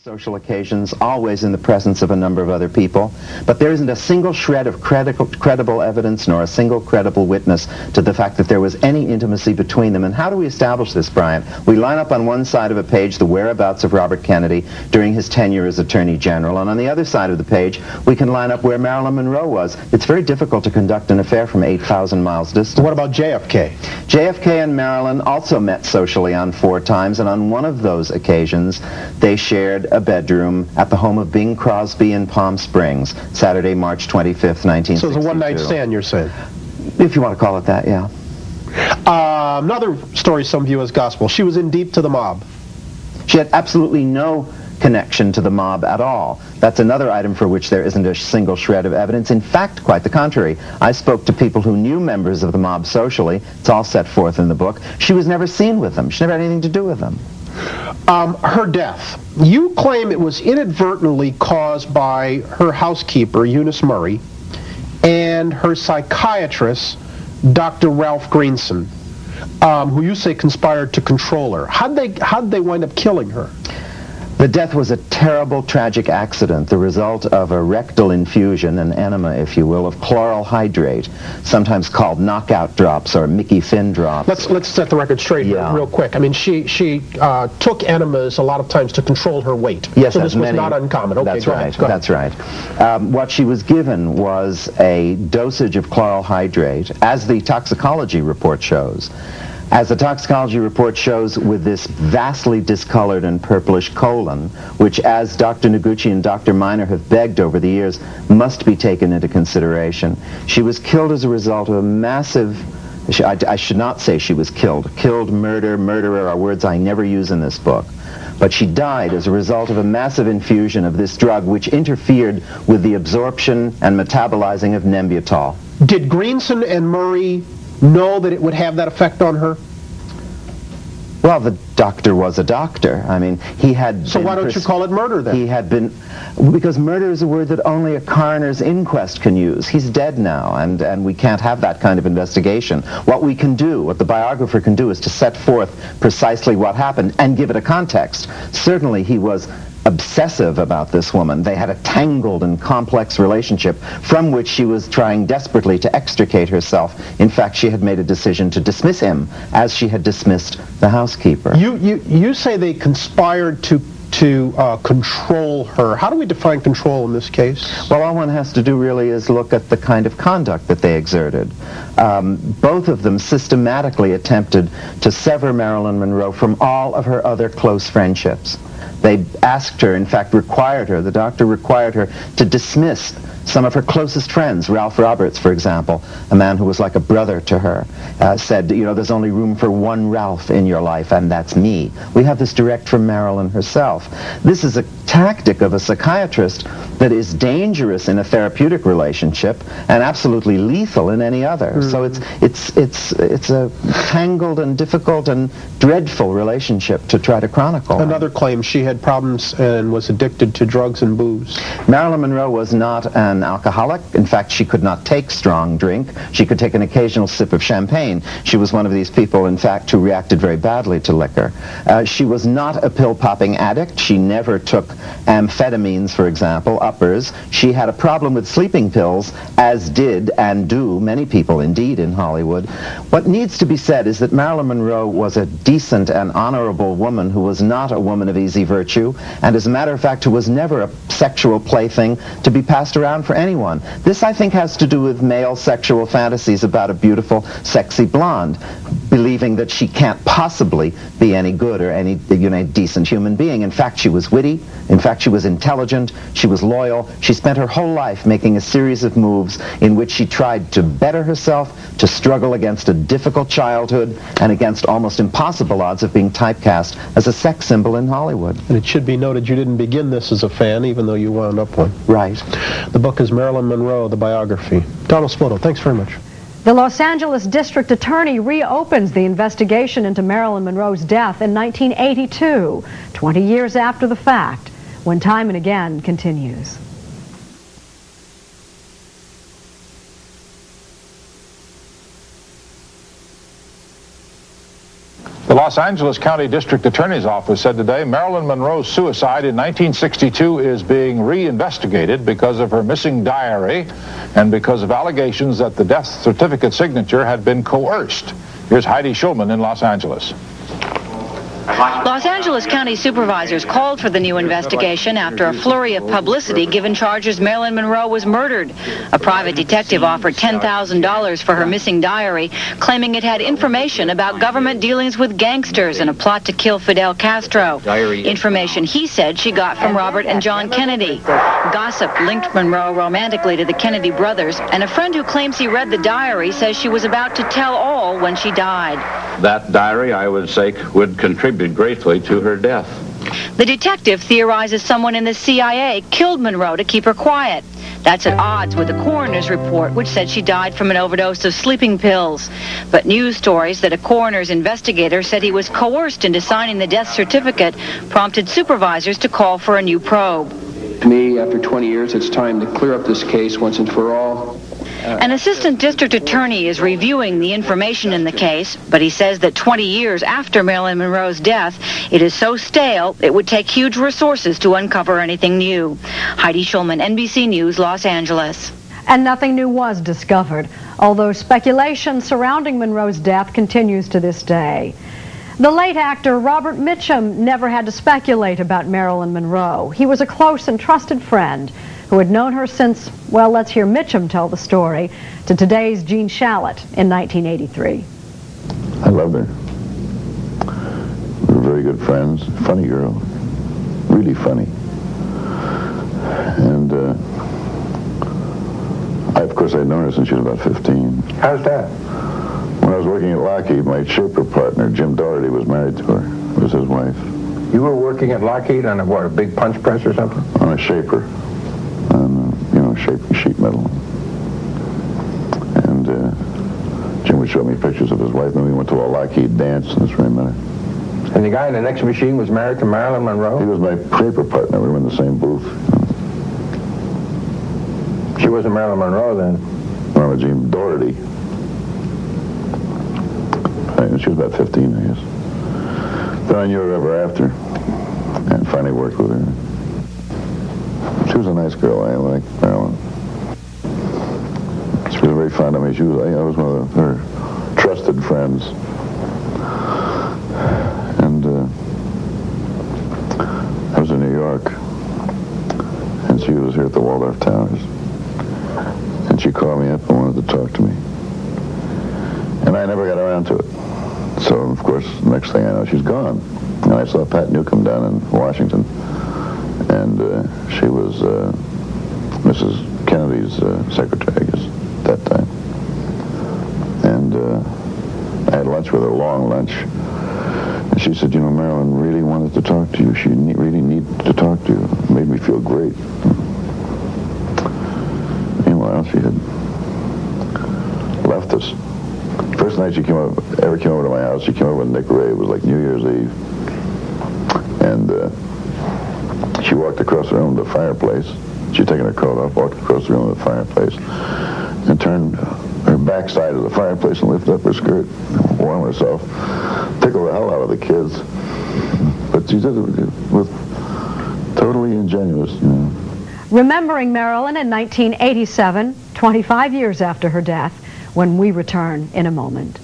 social occasions, always in the presence of a number of other people, but there isn't a single shred of credible evidence nor a single credible witness to the fact that there was any intimacy between them. And how do we establish this, Brian? We line up on one side of a page the whereabouts of Robert Kennedy during his tenure as Attorney General, and on the other side of the page we can line up where Marilyn Monroe was. It's very difficult to conduct an affair from 8,000 miles distance. What about JFK? JFK and Marilyn also met socially on 4 times, and on one of those occasions they shared a bedroom at the home of Bing Crosby in Palm Springs, Saturday, March 25th, 1962. So it was a one-night stand, you're saying? If you want to call it that, yeah. Another story some view as gospel. She was in deep to the mob. She had absolutely no connection to the mob at all. That's another item for which there isn't a single shred of evidence. In fact, quite the contrary. I spoke to people who knew members of the mob socially. It's all set forth in the book. She was never seen with them. She never had anything to do with them. Her death. You claim it was inadvertently caused by her housekeeper, Eunice Murray, and her psychiatrist, Dr. Ralph Greenson, who you say conspired to control her. How'd they wind up killing her? The death was a terrible, tragic accident, the result of a rectal infusion, an enema, if you will, of chloral hydrate, sometimes called knockout drops or Mickey Finn drops. Let's set the record straight here real quick. I mean, she took enemas a lot of times to control her weight. Yes, so this was not uncommon. Okay, that's go right. ahead. That's right. What she was given was a dosage of chloral hydrate, as the toxicology report shows. As the toxicology report shows, with this vastly discolored and purplish colon, which, as Dr. Noguchi and Dr. Miner have begged over the years, must be taken into consideration. She was killed as a result of a massive, I should not say she was killed. Killed, murder, murderer are words I never use in this book. But she died as a result of a massive infusion of this drug, which interfered with the absorption and metabolizing of Nembutal. Did Greenson and Murray know that it would have that effect on her? Well, the doctor was a doctor. I mean, he had... So why don't you call it murder then? He had been... Because murder is a word that only a coroner's inquest can use. He's dead now, and we can't have that kind of investigation. What we can do, what the biographer can do, is to set forth precisely what happened and give it a context. Certainly he was obsessive about this woman. They had a tangled and complex relationship from which she was trying desperately to extricate herself. In fact, she had made a decision to dismiss him, as she had dismissed the housekeeper. You say they conspired to control her. How do we define control in this case? Well, all one has to do really is look at the kind of conduct that they exerted. Both of them systematically attempted to sever Marilyn Monroe from all of her other close friendships. They asked her, in fact required her, the doctor required her to dismiss some of her closest friends. Ralph Roberts, for example, a man who was like a brother to her, said, you know, there's only room for one Ralph in your life, and that's me. We have this direct from Marilyn herself. This is a tactic of a psychiatrist that is dangerous in a therapeutic relationship and absolutely lethal in any other. So it's a tangled and difficult and dreadful relationship to try to chronicle. Another claim she had problems and was addicted to drugs and booze. Marilyn Monroe was not an alcoholic. In fact, she could not take strong drink. She could take an occasional sip of champagne. She was one of these people, in fact, who reacted very badly to liquor. She was not a pill-popping addict. She never took amphetamines, for example, uppers. She had a problem with sleeping pills, as did and do many people, indeed, in Hollywood. What needs to be said is that Marilyn Monroe was a decent and honorable woman who was not a woman of easy virtue, and as a matter of fact, who was never a sexual plaything to be passed around for anyone. This, I think, has to do with male sexual fantasies about a beautiful, sexy blonde, believing that she can't possibly be any good or any, decent human being. In fact, she was witty. In fact, she was intelligent. She was loyal. She spent her whole life making a series of moves in which she tried to better herself, to struggle against a difficult childhood and against almost impossible odds of being typecast as a sex symbol in Hollywood. And it should be noted you didn't begin this as a fan, even though you wound up one. Right. The book is Marilyn Monroe, the biography. Donald Spoto, thanks very much. The Los Angeles District Attorney reopens the investigation into Marilyn Monroe's death in 1982, 20 years after the fact, when Time and Again continues. The Los Angeles County District Attorney's Office said today Marilyn Monroe's suicide in 1962 is being reinvestigated because of her missing diary and because of allegations that the death certificate signature had been coerced. Here's Heidi Schulman in Los Angeles. Los Angeles County supervisors called for the new investigation after a flurry of publicity given charges Marilyn Monroe was murdered. A private detective offered $10,000 for her missing diary, claiming it had information about government dealings with gangsters and a plot to kill Fidel Castro. Information he said she got from Robert and John Kennedy. Gossip linked Monroe romantically to the Kennedy brothers, and a friend who claims he read the diary says she was about to tell all when she died. That diary, I would say, would contribute greatly to her death. The detective theorizes someone in the CIA killed Monroe to keep her quiet. That's at odds with the coroner's report, which said she died from an overdose of sleeping pills. But news stories that a coroner's investigator said he was coerced into signing the death certificate prompted supervisors to call for a new probe. To me, after 20 years, it's time to clear up this case once and for all. An assistant district attorney is reviewing the information in the case, but he says that 20 years after Marilyn Monroe's death, it is so stale it would take huge resources to uncover anything new. Heidi Schulman, NBC News, Los Angeles. And nothing new was discovered, although speculation surrounding Monroe's death continues to this day. The late actor Robert Mitchum never had to speculate about Marilyn Monroe. He was a close and trusted friend who had known her since, well, let's hear Mitchum tell the story to today's Gene Shalit in 1983. I loved her. We were very good friends. Funny girl. Really funny. And of course, I'd known her since she was about 15. How's that? When I was working at Lockheed, my shaper partner, Jim Doherty, was married to her. It was his wife. You were working at Lockheed on a big punch press or something? On a shaper. Shaping sheet metal. And Jim would show me pictures of his wife, and then we went to a Lockheed dance, and that's where I met her. And the guy in the next machine was married to Marilyn Monroe? He was my paper partner. We were in the same booth. She wasn't Marilyn Monroe then? No, Jim Doherty. She was about 15, I guess. Then I knew her ever after, and finally worked with her. She was a nice girl. I liked Marilyn. She was very fond of me. I was one of her trusted friends. And I was in New York, and she was here at the Waldorf Towers. And she called me up and wanted to talk to me. And I never got around to it. So, of course, the next thing I know, she's gone. And I saw Pat Newcomb down in Washington. And she was Mrs. Kennedy's secretary, I guess, at that time. And I had lunch with her, long lunch. And she said, Marilyn really wanted to talk to you. She really needed to talk to you. It made me feel great. Meanwhile, she had left us. First night she ever came over to my house, she came over with Nick Ray. It was like New Year's Eve. And she walked across the room to the fireplace. She'd taken her coat off, walked across the room to the fireplace, and turned her backside of the fireplace and lifted up her skirt, warm herself, tickled the hell out of the kids. But she did it with totally ingenuous, Remembering Marilyn in 1987, 25 years after her death, when we return in a moment.